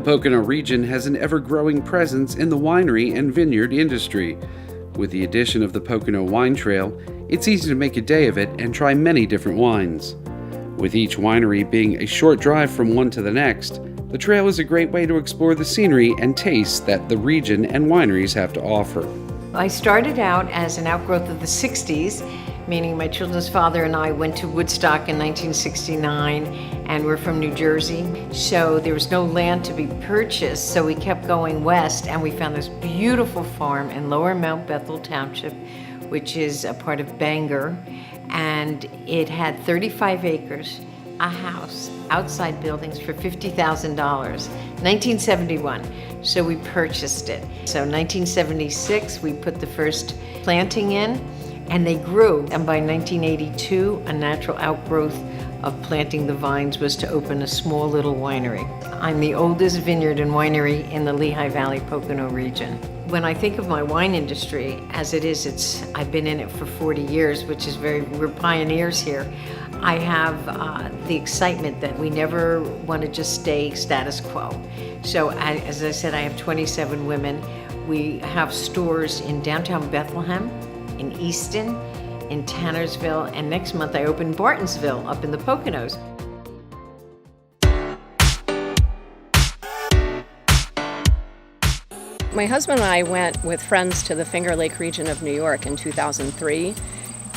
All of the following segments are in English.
Pocono region has an ever-growing presence in the winery and vineyard industry. With the addition of the Pocono Wine Trail, it's easy to make a day of it and try many different wines. With each winery being a short drive from one to the next, the trail is a great way to explore the scenery and tastes that the region and wineries have to offer. I started out as an outgrowth of the 60s, meaning my children's father and I went to Woodstock in 1969, and we're from New Jersey. So there was no land to be purchased, so we kept going west, and we found this beautiful farm in Lower Mount Bethel Township, which is a part of Bangor, and it had 35 acres, a house, outside buildings for $50,000, 1971. So we purchased it. So 1976, we put the first planting in, and they grew. And by 1982, a natural outgrowth of planting the vines was to open a small little winery. I'm the oldest vineyard and winery in the Lehigh Valley Pocono region. When I think of my wine industry, as it is, I've been in it for 40 years, which is we're pioneers here. I have the excitement that we never want to just stay status quo. So as I said, I have 27 women. We have stores in downtown Bethlehem, in Easton, in Tannersville, and next month I open Bartonsville up in the Poconos. My husband and I went with friends to the Finger Lake region of New York in 2003,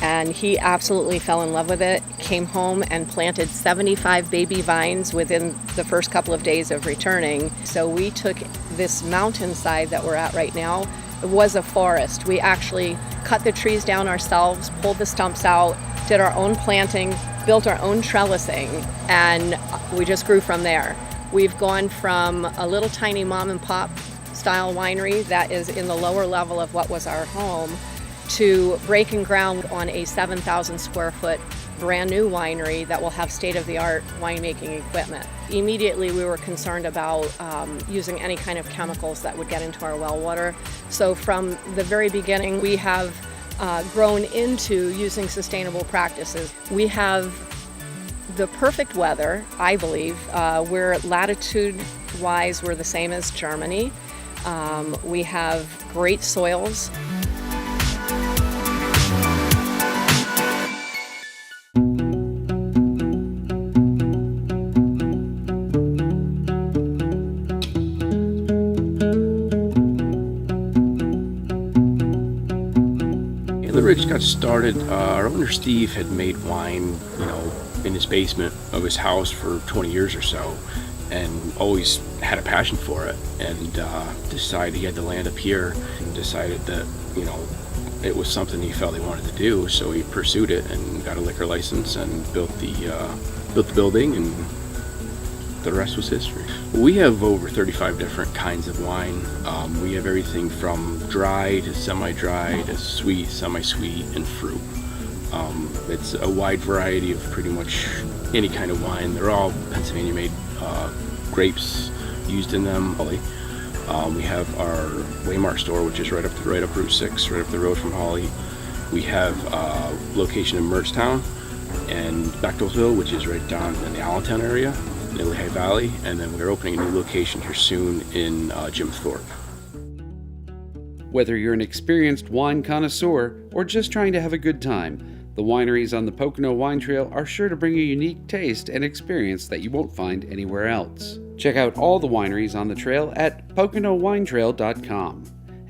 and he absolutely fell in love with it, came home and planted 75 baby vines within the first couple of days of returning. So we took this mountainside that we're at right now. It was a forest. We actually cut the trees down ourselves, pulled the stumps out, did our own planting, built our own trellising, and we just grew from there. We've gone from a little tiny mom and pop style winery that is in the lower level of what was our home to breaking ground on a 7,000 square foot brand new winery that will have state-of-the-art winemaking equipment. Immediately we were concerned about using any kind of chemicals that would get into our well water. So from the very beginning we have grown into using sustainable practices. We have the perfect weather, I believe. We're latitude-wise, we're the same as Germany. We have great soils. The ridge got started, our owner Steve had made wine, in his basement of his house for 20 years or so, and always had a passion for it, and decided he had the land up here and decided that, it was something he felt he wanted to do, so he pursued it and got a liquor license and built the building, and the rest was history. We have over 35 different kinds of wine. We have everything from dry to semi-dry to sweet, semi-sweet, and fruit. It's a wide variety of pretty much any kind of wine. They're all Pennsylvania-made grapes used in them. We have our Waymart store, which is right up Route 6, right up the road from Holly. We have a location in Mertztown and Bechtelsville, which is right down in the Allentown area, in the Lehigh Valley, and then we're opening a new location here soon in Jim Thorpe. Whether you're an experienced wine connoisseur or just trying to have a good time, the wineries on the Pocono Wine Trail are sure to bring a unique taste and experience that you won't find anywhere else. Check out all the wineries on the trail at PoconoWineTrail.com.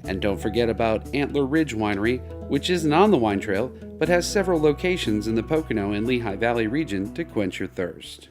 And don't forget about Antler Ridge Winery, which isn't on the wine trail, but has several locations in the Pocono and Lehigh Valley region to quench your thirst.